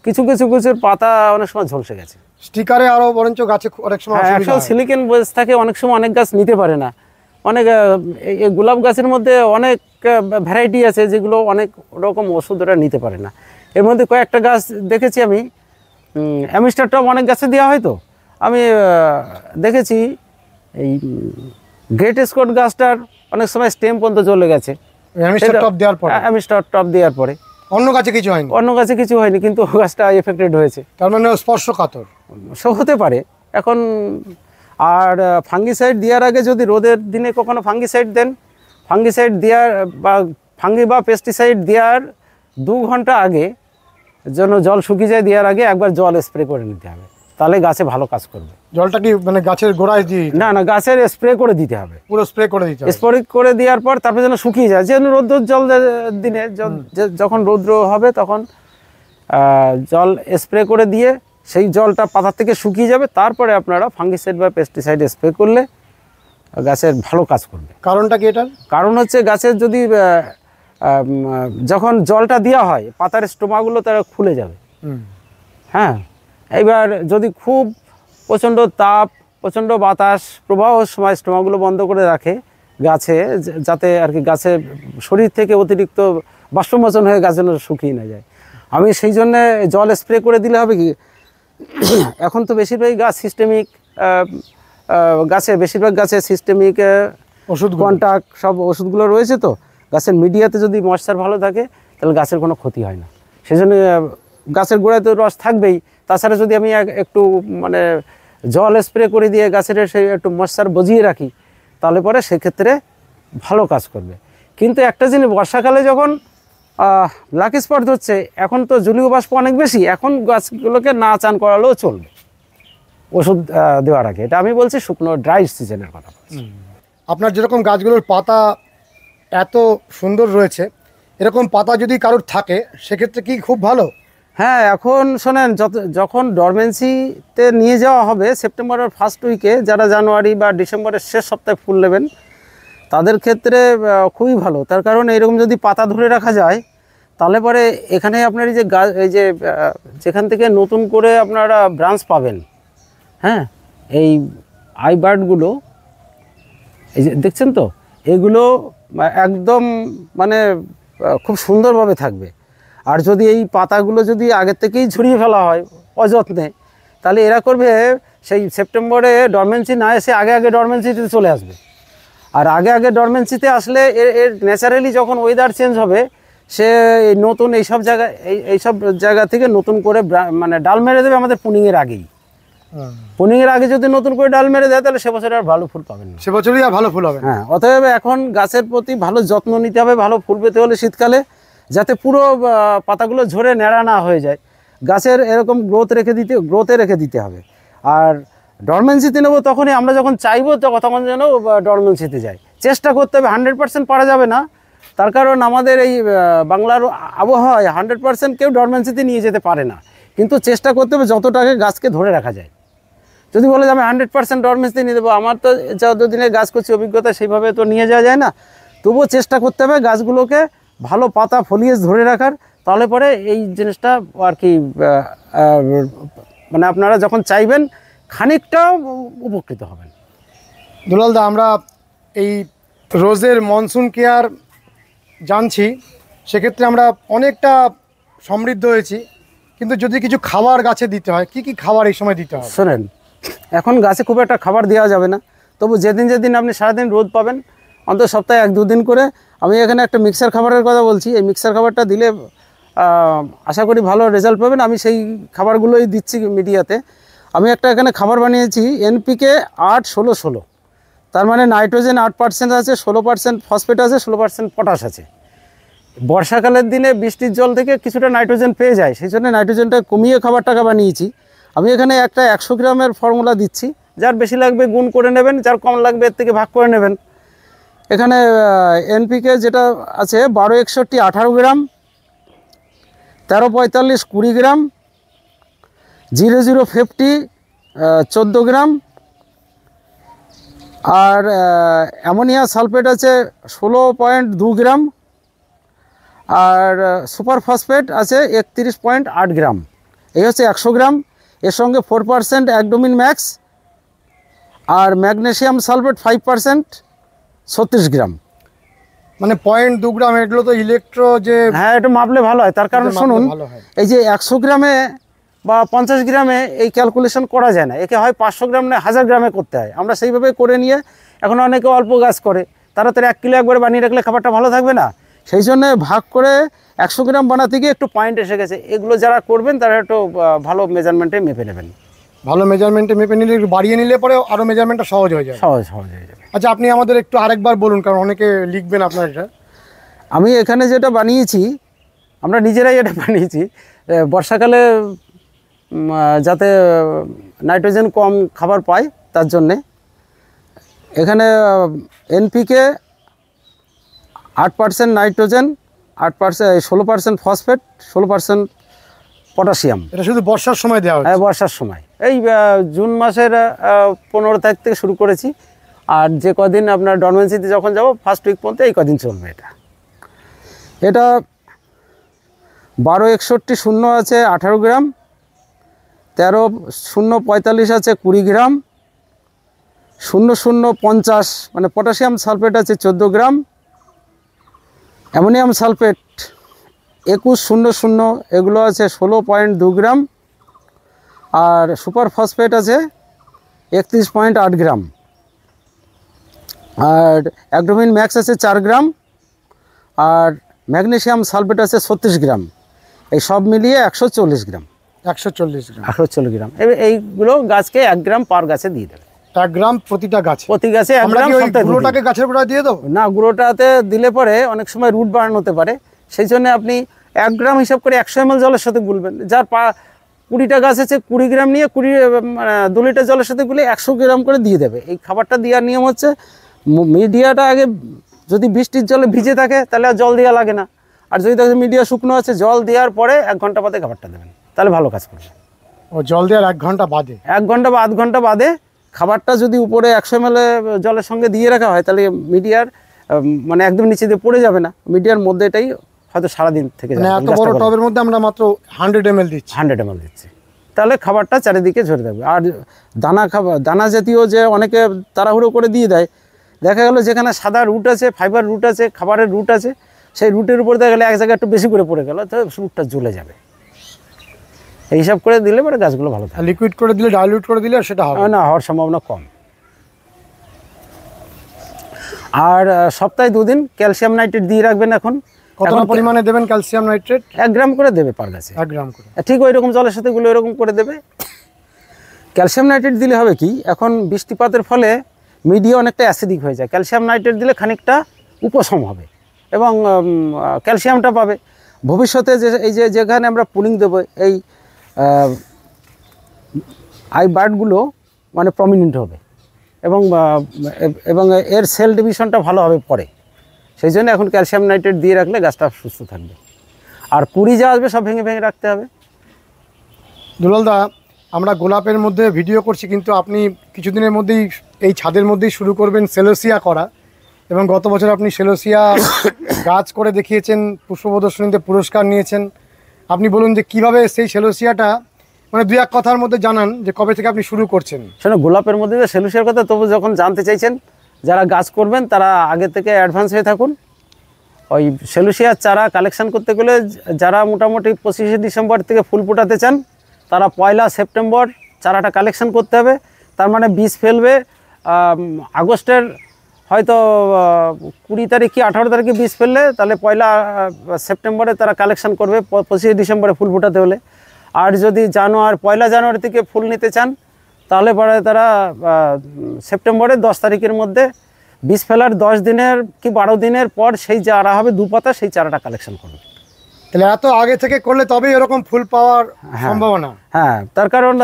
কিছু গাছের পাতা অনেক সময় ঝলসে গেছে। স্টিকারে আরও বরঞ্চ গাছে অনেক সময় সিলিকন বেস থাকে, অনেক সময় অনেক গাছ নিতে পারে না। অনেক এই গোলাপ গাছের মধ্যে অনেক ভ্যারাইটি আছে যেগুলো অনেক রকম ওষুধ ওরা নিতে পারে না। এর মধ্যে কয়েকটা গাছ দেখেছি আমি, অ্যামিস্টার টপ অনেক গাছে দেওয়া হয়। তো আমি দেখেছি এই গ্রেট স্কট গাছটার অনেক সময় স্টেম পর্যন্ত চলে গেছে অ্যামিস্টার টপ দেওয়ার পরে। অন্য গাছে কিছু হয়নি? অন্য গাছে কিছু হয়নি, কিন্তু গাছটা এফেক্টেড হয়েছে। তার মানে স্পর্শকাতর সব হতে পারে এখন। আর ফাঙ্গিসাইড দেওয়ার আগে যদি রোদের দিনে কখনো ফাঙ্গিসাইড দেন, ফাঙ্গিসাইড দেওয়ার বা পেস্টিসাইড দেওয়ার 2 ঘন্টা আগে যেন জল শুকিয়ে যায়, দেওয়ার আগে একবার জল স্প্রে করে নিতে হবে, তাহলে গাছে ভালো কাজ করবে। জলটা কি মানে গাছের গোড়ায় দিয়ে? না, গাছের স্প্রে করে দিতে হবে, পুরো স্প্রে করে দিতে হবে। স্প্রে করে দেওয়ার পর তারপরে যেন শুকিয়ে যায়। যেন রৌদ্র জল দিনে যখন রৌদ্র হবে তখন জল স্প্রে করে দিয়ে সেই জলটা পাতার থেকে শুকিয়ে যাবে, তারপরে আপনারা ফাঙ্গিসাইড বা পেস্টিসাইড স্প্রে করলে গাছের ভালো কাজ করবে। কারণটা কি এটার? কারণ হচ্ছে গাছের যদি যখন জলটা দেওয়া হয় পাতার স্টোমাগুলো তারা খুলে যাবে। হ্যাঁ, এইবার যদি খুব প্রচণ্ড তাপ, প্রচণ্ড বাতাস প্রবাহের সময় স্টোমাগুলো বন্ধ করে রাখে গাছে, যাতে আর কি গাছের শরীর থেকে অতিরিক্ত বাষ্পমোচন হয়ে গাছ যেন শুকিয়ে না যায়। আমি সেই জন্যে জল স্প্রে করে দিলে হবে কি, এখন তো বেশিরভাগই গাছ সিস্টেমিক, বেশিরভাগ গাছে সিস্টেমিক ওষুধ কন্টাক্ট সব ওষুধগুলো রয়েছে, তো গাছের মিডিয়াতে যদি ময়েশ্চার ভালো থাকে তাহলে গাছের কোনো ক্ষতি হয় না। সেই জন্য গাছের গোড়ায় তো রস থাকবেই, তাছাড়া যদি আমি একটু মানে জল স্প্রে করে দিয়ে গাছের সেই একটু ময়েশ্চার বজিয়ে রাখি তাহলে পরে সেক্ষেত্রে ভালো কাজ করবে। কিন্তু একটা জিনিস, বর্ষাকালে যখন ব্ল্যাক স্পট ধরছে, এখন তো জলীয় বাষ্প অনেক বেশি, এখন গাছগুলোকে না চান করালেও চলবে ওষুধ দেওয়ার আগে। এটা আমি বলছি শুকনো ড্রাই সিজনের কথা। আপনার যেরকম গাছগুলোর পাতা এত সুন্দর রয়েছে, এরকম পাতা যদি কারোর থাকে সেক্ষেত্রে কি খুব ভালো? হ্যাঁ, এখন শোনেন, যখন ডরমেন্সিতে নিয়ে যাওয়া হবে সেপ্টেম্বরের ফার্স্ট উইকে, যারা জানুয়ারি বা ডিসেম্বরের শেষ সপ্তাহে ফুল নেবেন তাদের ক্ষেত্রে খুবই ভালো। তার কারণ এইরকম যদি পাতা ধরে রাখা যায় তাহলে পরে এখানে আপনার এই যে গাছ, এই যে যেখান থেকে নতুন করে আপনারা ব্রাঞ্চ পাবেন, হ্যাঁ, এই আইবার্ডগুলো এই যে দেখছেন তো, এগুলো একদম মানে খুব সুন্দরভাবে থাকবে। আর যদি এই পাতাগুলো যদি আগের থেকেই ঝরিয়ে ফেলা হয় অযত্নে, তাহলে এরা করবে সেই সেপ্টেম্বরে ডরমেন্সি না এসে আগে আগে ডরমেন্সিতে চলে আসবে। আর আগে আগে ডরমেন্সিতে আসলে এর ন্যাচারালি যখন ওয়েদার চেঞ্জ হবে, সে নতুন এইসব জায়গা থেকে নতুন করে মানে ডাল মেরে দেবে আমাদের পুনিংয়ের আগেই। পুনিংয়ের আগে যদি নতুন করে ডাল মেরে দেয় তাহলে সে বছরে আর ভালো ফুল পাবেন না, সে বছরই আর ভালো ফুল হবে। হ্যাঁ, অতএব এখন গাছের প্রতি ভালো যত্ন নিতে হবে, ভালো ফুল পেতে হলে শীতকালে, যাতে পুরো পাতাগুলো ঝরে ন্যাড়া না হয়ে যায়। গাছের এরকম গ্রোথে রেখে দিতে হবে। আর ডরমেন্সিতে নেবো তখনই আমরা যখন চাইবো তখন যেন ডরমেন্সিতে যায়। চেষ্টা করতে হবে, 100% পারা যাবে না, তার কারণ আমাদের এই বাংলার আবহাওয়ায় 100% কেউ ডরমেন্সিতে নিয়ে যেতে পারে না। কিন্তু চেষ্টা করতে হবে যতটাকে গাছকে ধরে রাখা যায়। যদি বলে যে আমি 100% ডরমেন্সিতে নিয়ে দেবো, আমার তো যতদিনে গাছ করছি অভিজ্ঞতা, সেইভাবে তো নিয়ে যাওয়া যায় না। তবুও চেষ্টা করতে হবে গাছগুলোকে ভালো পাতা ফলিয়েজ ধরে রাখার, তাহলে পরে এই জিনিসটা আর কি মানে আপনারা যখন চাইবেন খানিকটা উপকৃত হবেন। দুলালদা, আমরা এই রোজের মনসুন কেয়ার জানছি, সেক্ষেত্রে আমরা অনেকটা সমৃদ্ধ হয়েছি, কিন্তু যদি কিছু খাবার গাছে দিতে হয়, কি কি খাবার এই সময় দিতে হবে? শোনেন, এখন গাছে খুব একটা খাবার দেওয়া যাবে না, তবু যেদিন আপনি সারাদিন রোদ পাবেন, অন্তত সপ্তাহে 1-2 দিন করে, আমি এখানে একটা মিক্সার খাবারের কথা বলছি, এই মিক্সার খাবারটা দিলে আশা করি ভালো রেজাল্ট পাবেন। আমি সেই খাবারগুলোই দিচ্ছি মিডিয়াতে। আমি একটা এখানে খাবার বানিয়েছি NPK 8-16-16, তার মানে নাইট্রোজেন 8% আছে, 16% ফসফেট আছে, 16% পটাশ আছে। বর্ষাকালের দিনে বৃষ্টির জল থেকে কিছুটা নাইট্রোজেন পেয়ে যায়, সেই জন্য নাইট্রোজেনটা কমিয়ে খাবারটাকে বানিয়েছি। আমি এখানে একটা 100 গ্রামের ফর্মুলা দিচ্ছি, যার বেশি লাগবে গুণ করে নেবেন, যার কম লাগবে এর থেকে ভাগ করে নেবেন। এখানে NPK যেটা আছে 12-61 18 গ্রাম, 13-45 20 গ্রাম, 00-50 14 গ্রাম, আর অ্যামোনিয়া সালফেট আছে 16.2 গ্রাম, আর সুপার ফসফেট আছে 31.8 গ্রাম। এই হচ্ছে 100 গ্রাম। এর সঙ্গে 4% অ্যাগ্ডোমিন ম্যাক্স, আর ম্যাগনেসিয়াম সালফেট 5% 36 গ্রাম। মানে 0.2 গ্রাম, এগুলো তো ইলেকট্রো যে, হ্যাঁ, এটা মাপলে ভালো হয়। তার কারণ শুনুন, এই যে 100 গ্রামে বা 50 গ্রামে এই ক্যালকুলেশন করা যায় না, একে হয় 500 গ্রাম না 1000 গ্রামে করতে হয়। আমরা সেইভাবে করে নিয়ে এখন অনেকে অল্প গাছ করে, তারা 1 কিলো একবারে বানিয়ে রাখলে খাবারটা ভালো থাকবে না, সেই জন্য ভাগ করে 100 গ্রাম বানাতে গিয়ে একটু পয়েন্ট এসে গেছে। এগুলো যারা করবেন তারা একটু ভালো মেজারমেন্টে মেপে নেবেন। ভালো মেজারমেন্টে মেপে নিলে, একটু বাড়িয়ে নিলে পরে আরও মেজারমেন্টটা সহজ হয়ে যাবে। সহজ হয়ে যাবে। আচ্ছা, আপনি আমাদের একটু আরেকবার বলুন, কারণ অনেকে লিখবেন আপনার এটা। আমি এখানে যেটা বানিয়েছি, আমরা নিজেরাই এটা বানিয়েছি বর্ষাকালে যাতে নাইট্রোজেন কম খাবার পায় তার জন্যে। এখানে NPK 8% নাইট্রোজেন, 8% 16% ফসফেট, 16% পটাশিয়াম। এটা শুধু বর্ষার সময় দেওয়া হচ্ছে? হ্যাঁ, বর্ষার সময় এই জুন মাসের 15 তারিখ থেকে শুরু করেছি। আর যে কদিন আপনার ডরমেন্সিতে যখন যাব ফার্স্ট উইক পর্যন্ত এই কদিন চলবে। এটা 1261 আছে 18 গ্রাম, 13-0-45 আছে 20 গ্রাম, 00-50 মানে পটাশিয়াম সালফেট আছে 14 গ্রাম, অ্যামোনিয়াম সালফেট 21-00 এগুলো আছে 16.2 গ্রাম, আর সুপার ফসফেট আছে 31.8 গ্রাম, আর অ্যাগ্রোমিন ম্যাক্স আছে 4 গ্রাম, আর ম্যাগনেসিয়াম সালফেট আছে 36 গ্রাম। এই সব মিলিয়ে 140 গ্রাম। 140 গ্রাম। 140 গ্রাম। এইগুলো গাছকে 1 গ্রাম পার গাছে দিয়ে দেবে। 1 গ্রাম প্রতিটা গাছে? প্রতি গাছে 1 গ্রাম। গুঁড়োটাকে গাছের গোড়ায় দিয়ে দেবো? না, গুঁড়োটাতে দিলে পরে অনেক সময় রুট বার্ন হতে পারে, সেই জন্য আপনি 1 গ্রাম হিসাব করে 100 ml জলের সাথে গুলবেন। যার 20টা গাছ আছে 20 গ্রাম নিয়ে 2 লিটার জলের সাথে গুলে 100 গ্রাম করে দিয়ে দেবে। এই খাবারটা দেওয়ার নিয়ম হচ্ছে মিডিয়াটা আগে যদি বৃষ্টির জলে ভিজে থাকে তাহলে আর জল দেওয়া লাগে না, আর যদি দেখেন মিডিয়া শুকনো আছে জল দেওয়ার পরে 1 ঘন্টা বাদে খাবারটা দেবেন, তাহলে ভালো কাজ করবে। ও, জল দেওয়ার 1 ঘন্টা বাদে? 1 ঘন্টা বা আধ ঘন্টা বাদে খাবারটা যদি উপরে 100 ml জলের সঙ্গে দিয়ে রাখা হয় তাহলে মিডিয়ার মানে একদম নিচে দিয়ে পড়ে যাবে না, মিডিয়ার মধ্যে এটাই হয়তো সারাদিন থেকে যাবে। এত বড় টবের মধ্যে আমরা মাত্র 100 ml দিচ্ছি? 100 ml দিচ্ছি, তাহলে খাবারটা চারিদিকে ঝরে যাবে। আর দানা জাতীয় যে অনেকে তাড়াহুড়ো করে দিয়ে দেয়, দেখা গেল যেখানে সাদা রুট আছে, ফাইবার রুট আছে, খাবারের রুট আছে, সেই রুটের উপর দেখা গেলে এক জায়গায় একটু বেশি করে পড়ে গেল, তো রুটটা জ্বলে যাবে। এই হিসাব করে দিলে পরে গাছগুলো ভালো থাকে। লিকুইড করে দিলে, ডাইলিউট করে দিলে সেটা হবে না, হওয়ার সম্ভাবনা কম। আর সপ্তাহে 2 দিন ক্যালসিয়াম নাইট্রেট দিয়ে রাখবেন। এখন কতটা পরিমাণে দেবেন ক্যালসিয়াম নাইট্রেট? 1 গ্রাম করে দেবে পার গাছে। 1 গ্রাম করে? ঠিক ওই রকম জলের সাথে গুলো এরকম করে দেবে। ক্যালসিয়াম নাইট্রেট দিলে হবে কি, এখন বৃষ্টিপাতের ফলে মিডিয়া অনেকটা অ্যাসিডিক হয়ে যায়, ক্যালসিয়াম নাইট্রেট দিলে খানিকটা উপশম হবে এবং ক্যালসিয়ামটা পাবে। ভবিষ্যতে যেখানে আমরা পুলিং দেবো এই বার্ডগুলো মানে প্রমিনেন্ট হবে এবং এর সেল ডিভিশনটা ভালো হবে পরে, সেই জন্য এখন ক্যালসিয়াম নাইট্রেট দিয়ে রাখলে গাছটা সুস্থ থাকবে। আর কুড়ি যা আসবে সব ভেঙে ভেঙে রাখতে হবে। দুলালদা, আমরা গোলাপের মধ্যে ভিডিও করছি, কিন্তু আপনি কিছুদিনের মধ্যেই এই ছাদের মধ্যেই শুরু করবেন সেলোসিয়া করা, এবং গত বছর আপনি সেলোসিয়া গাছ করে দেখিয়েছেন, পুষ্প প্রদর্শনীতে পুরস্কার নিয়েছেন। আপনি বলুন যে কিভাবে সেই সেলোসিয়াটা, মানে 2-1 কথার মধ্যে জানান যে কবে থেকে আপনি শুরু করছেন। শোনো, গোলাপের মধ্যে যে সেলোসিয়ার কথা, তবু যখন জানতে চাইছেন, যারা গাছ করবেন তারা আগে থেকে অ্যাডভান্স হয়ে থাকুন। ওই সেলোসিয়ার চারা কালেকশন করতে গেলে যারা মোটামুটি 25শে ডিসেম্বর থেকে ফুল ফোটাতে চান তারা 1 সেপ্টেম্বর চারাটা কালেকশন করতে হবে। তার মানে বীজ ফেলবে আগস্টের হয়তো 20 তারিখ কি 18 তারিখে বীজ ফেললে, তাহলে 1 সেপ্টেম্বরে তারা কালেকশন করবে 25শে ডিসেম্বরে ফুল ফোটাতে হলে। আর যদি 1 জানুয়ারি থেকে ফুল নিতে চান তাহলে পরে তারা সেপ্টেম্বরের 10 তারিখের মধ্যে বীজ ফেলার 10 দিনের কি 12 দিনের পর সেই চারা হবে 2 পাতা, সেই চারাটা কালেকশন করবে। তাহলে এত আগে থেকে করলে তবেই এরকম ফুল পাওয়ার সম্ভাবনা? হ্যাঁ, তার কারণ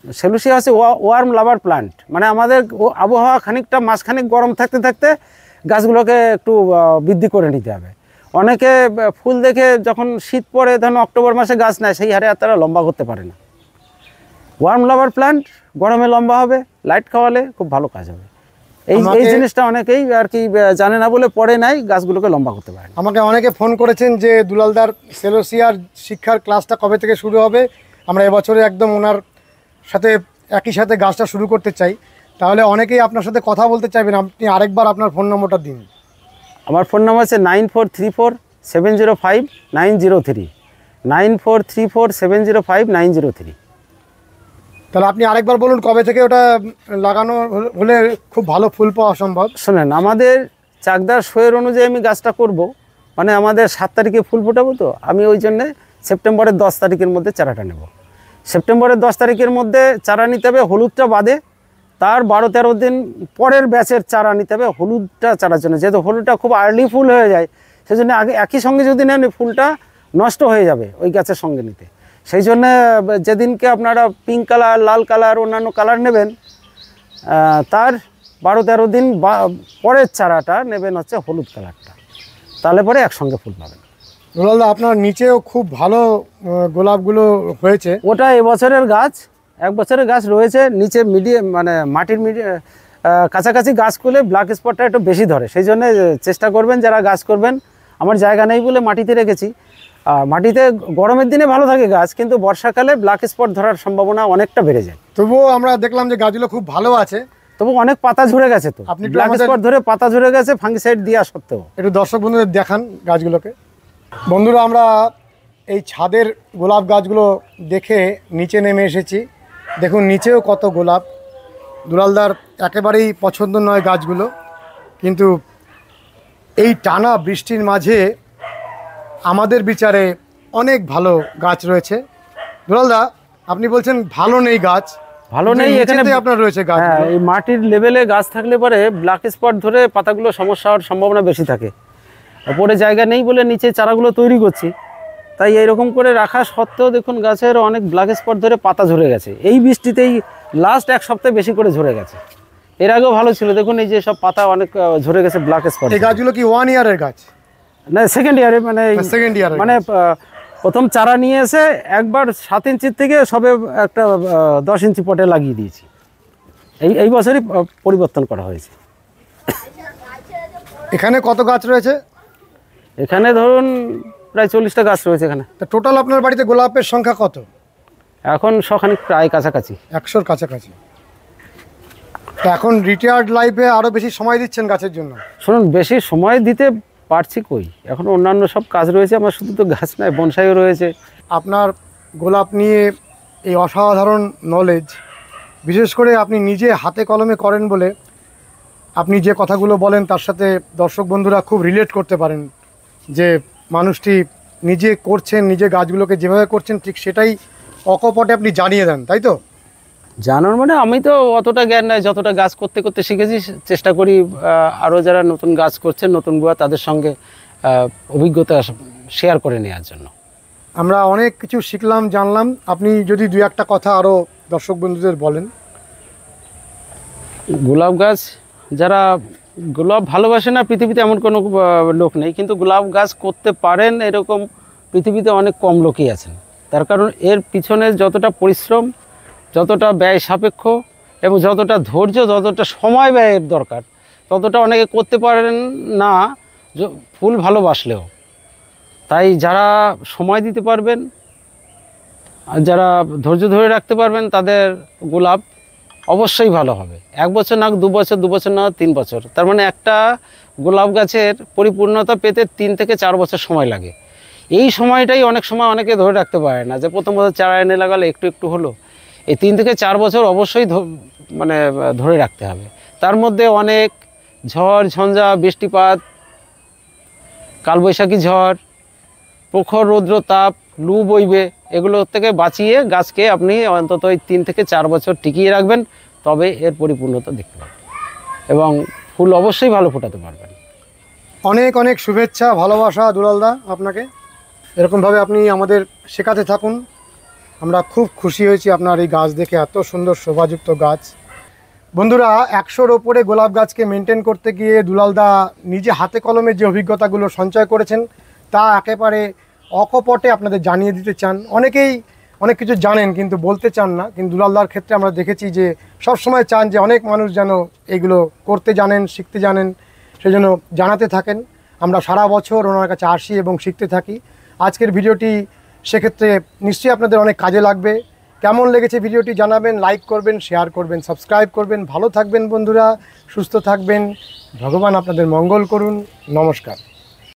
সেলোসিয়া হচ্ছে ওয়ার্ম লাভার প্লান্ট, মানে আমাদের আবহাওয়া খানিকটা মাসখানিক গরম থাকতে থাকতে গাছগুলোকে একটু বৃদ্ধি করে নিতে হবে। অনেকে ফুল দেখে যখন শীত পড়ে, ধরুন অক্টোবর মাসে গাছ নেয়, সেই হারে আর তারা লম্বা করতে পারে না। ওয়ার্ম লাভার প্লান্ট গরমে লম্বা হবে, লাইট খাওয়ালে খুব ভালো কাজ হবে। এই জিনিসটা অনেকেই আর কি জানে না বলে পরে নাই, গাছগুলোকে লম্বা করতে পারে। আমাকে অনেকে ফোন করেছেন যে দুলালদার সেলোসিয়ার শিক্ষার ক্লাসটা কবে থেকে শুরু হবে, আমরা এবছরে একদম ওনার সাথে একই সাথে গাছটা শুরু করতে চাই। তাহলে অনেকেই আপনার সাথে কথা বলতে চাইবেন, আপনি আরেকবার আপনার ফোন নম্বরটা দিন। আমার ফোন নাম্বার আছে 9434705903, 9434705903। তাহলে আপনি আরেকবার বলুন কবে থেকে ওটা লাগানো হলে খুব ভালো ফুল পাওয়া সম্ভব। শোনেন, আমাদের চাকদার শোয়ের অনুযায়ী আমি গাছটা করব, মানে আমাদের 7 তারিখে ফুল ফোটাবো, তো আমি ওই জন্যে সেপ্টেম্বরের 10 তারিখের মধ্যে চারাটা নেব। সেপ্টেম্বরের 10 তারিখের মধ্যে চারা নিতে হবে, হলুদটা বাদে। তার 12-13 দিন পরের ব্যাচের চারা নিতে হবে হলুদটা চারার জন্য, যেহেতু হলুদটা খুব আর্লি ফুল হয়ে যায়, সেই জন্য আগে একই সঙ্গে যদি নেন ফুলটা নষ্ট হয়ে যাবে ওই গাছের সঙ্গে নিতে। সেই জন্য যেদিনকে আপনারা পিঙ্ক কালার, লাল কালার, অন্যান্য কালার নেবেন, তার 12-13 দিন পরের চারাটা নেবেন হচ্ছে হলুদ কালারটা, তাহলে পরে একসঙ্গে ফুল পাবেন। দুলালদা আপনার নিচেও খুব ভালো গোলাপগুলো হয়েছে। ওটা এবছরের গাছ, 1 বছরের গাছ রয়েছে নিচে, মিডিয়াম মানে মাটির কাছাকাছি গাছ করলে ব্ল্যাক স্পটটা একটু বেশি ধরে, সেই জন্য চেষ্টা করবেন যারা গাছ করবেন। আমার জায়গা নেই বলে মাটিতে রেখেছি। মাটিতে গরমের দিনে ভালো থাকে গাছ, কিন্তু বর্ষাকালে ব্ল্যাক স্পট ধরার সম্ভাবনা অনেকটা বেড়ে যায়। তবুও আমরা দেখলাম যে গাছগুলো খুব ভালো আছে, তবু অনেক পাতা ঝরে গেছে, তো আপনি একটু ব্ল্যাক আমাদের- স্পট ধরে পাতা ঝরে গেছে ফাঙ্গিসাইড দেওয়া সত্ত্বেও। একটু দর্শক বন্ধুদের দেখান গাছগুলোকে। বন্ধুরা, আমরা এই ছাদের গোলাপ গাছগুলো দেখে নিচে নেমে এসেছি। দেখুন নিচেও কত গোলাপ। দুলালদার একেবারেই পছন্দ নয় গাছগুলো, কিন্তু এই টানা বৃষ্টির মাঝে আমাদের বিচারে অনেক ভালো গাছ রয়েছে। দুলালদা, আপনি বলছেন ভালো নেই গাছ, ভালো নেই কিন্তু এখানে, নিচেতে আপনার রয়েছে গাছ। হ্যাঁ, এই মাটির লেভেলে গাছ থাকলে পরে ব্ল্যাক স্পট ধরে পাতাগুলো সমস্যা হওয়ার সম্ভাবনা বেশি থাকে। ওপরে জায়গা নেই বলে নিচে চারাগুলো তৈরি করছি, তাই এইরকম করে রাখা সত্ত্বেও দেখুন গাছের অনেক ব্ল্যাক স্পট ধরে পাতা ঝরে গেছে। এই বৃষ্টিতেই লাস্ট 1 সপ্তাহে বেশি করে ঝরে গেছে। এর আগেও ভালো ছিল, দেখুন এই যে সব পাতা অনেক ঝরে গেছে ব্ল্যাক স্পট। এই গাছগুলো কি 1 ইয়ারের গাছ? না, সেকেন্ড ইয়ারে, মানে সেকেন্ড ইয়ারের মানে প্রথম চারা নিয়ে এসে একবার 7 ইঞ্চির থেকে সবে একটা 10 ইঞ্চি পটে লাগিয়ে দিয়েছি। এই বছরই পরিবর্তন করা হয়েছে। এখানে কত গাছ রয়েছে? এখানে ধরুন প্রায় 40টা গাছ রয়েছে এখানে। তা টোটাল আপনার বাড়িতে গোলাপের সংখ্যা কত? এখন সখানিক প্রায় কাছাকাছি। 100-র কাছাকাছি। তা এখন রিটায়ার্ড লাইফে আরও বেশি সময় দিচ্ছেন গাছের জন্য? শুনুন, বেশি সময় দিতে পারছি কই, এখন অন্যান্য সব কাজ রয়েছে আমার, শুধু তো গাছ নয়, বনসাইও রয়েছে। আপনার গোলাপ নিয়ে এই অসাধারণ নলেজ, বিশেষ করে আপনি নিজে হাতে কলমে করেন বলে আপনি যে কথাগুলো বলেন তার সাথে দর্শক বন্ধুরা খুব রিলেট করতে পারেন, যে মানুষটি নিজে করছেন, নিজে গাছগুলোকে যেভাবে করছেন ঠিক সেটাই অকপটে আপনি জানিয়ে দেন, তাই তো? জানার মানে আমি তো অতটা জ্ঞান নাই, যতটা গাছ করতে করতে শিখেছি। চেষ্টা করি আরও যারা নতুন গাছ করছেন, নতুন গোয়া, তাদের সঙ্গে অভিজ্ঞতা শেয়ার করে নেওয়ার জন্য। আমরা অনেক কিছু শিখলাম, জানলাম। আপনি যদি 2-1টা কথা আরও দর্শক বন্ধুদের বলেন। গোলাপ গাছ, যারা গোলাপ ভালোবাসে না পৃথিবীতে এমন কোনো লোক নেই, কিন্তু গোলাপ গাছ করতে পারেন এরকম পৃথিবীতে অনেক কম লোকই আছেন। তার কারণ এর পিছনে যতটা পরিশ্রম, যতটা ব্যয় সাপেক্ষ এবং যতটা ধৈর্য, যতটা সময় ব্যয়ের দরকার, ততটা অনেকে করতে পারেন না ফুল ভালোবাসলেও। তাই যারা সময় দিতে পারবেন আর যারা ধৈর্য ধরে রাখতে পারবেন, তাদের গোলাপ অবশ্যই ভালো হবে। 1 বছর না 2 বছর, 2 বছর না 3 বছর, তার মানে একটা গোলাপ গাছের পরিপূর্ণতা পেতে 3 থেকে 4 বছর সময় লাগে। এই সময়টাই অনেক সময় অনেকে ধরে রাখতে পারে না, যে প্রথম বছর চারা এনে লাগালে একটু একটু হলো। এই 3 থেকে 4 বছর অবশ্যই মানে ধরে রাখতে হবে। তার মধ্যে অনেক ঝড় ঝঞ্ঝা, বৃষ্টিপাত, কালবৈশাখী ঝড়, প্রখর রৌদ্র তাপ, লু বইবে, এগুলো থেকে বাঁচিয়ে গাছকে আপনি অন্তত 3 থেকে 4 বছর টিকিয়ে রাখবেন, তবে এর পরিপূর্ণতা দেখতে পাবেন এবং ফুল অবশ্যই ভালো ফোটাতে পারবেন। অনেক অনেক শুভেচ্ছা, ভালোবাসা দুলালদা আপনাকে। এরকমভাবে আপনি আমাদের শেখাতে থাকুন। আমরা খুব খুশি হয়েছি আপনার এই গাছ দেখে, এত সুন্দর শোভাযুক্ত গাছ। বন্ধুরা, 100-র ওপরে গোলাপ গাছকে মেনটেন করতে গিয়ে দুলালদা নিজে হাতে কলমে যে অভিজ্ঞতাগুলো সঞ্চয় করেছেন তা একেবারে অকপটে আপনাদের জানিয়ে দিতে চান। অনেকেই অনেক কিছু জানেন কিন্তু বলতে চান না, কিন্তু দুলালদার ক্ষেত্রে আমরা দেখেছি যে সবসময় চান যে অনেক মানুষ যেন এগুলো করতে জানেন, শিখতে জানেন, সেজন্য জানাতে থাকেন। আমরা সারা বছর ওনার কাছে আসি এবং শিখতে থাকি। আজকের ভিডিওটি সেক্ষেত্রে নিশ্চয়ই আপনাদের অনেক কাজে লাগবে। কেমন লেগেছে ভিডিওটি জানাবেন, লাইক করবেন, শেয়ার করবেন, সাবস্ক্রাইব করবেন। ভালো থাকবেন বন্ধুরা, সুস্থ থাকবেন, ভগবান আপনাদের মঙ্গল করুন। নমস্কার।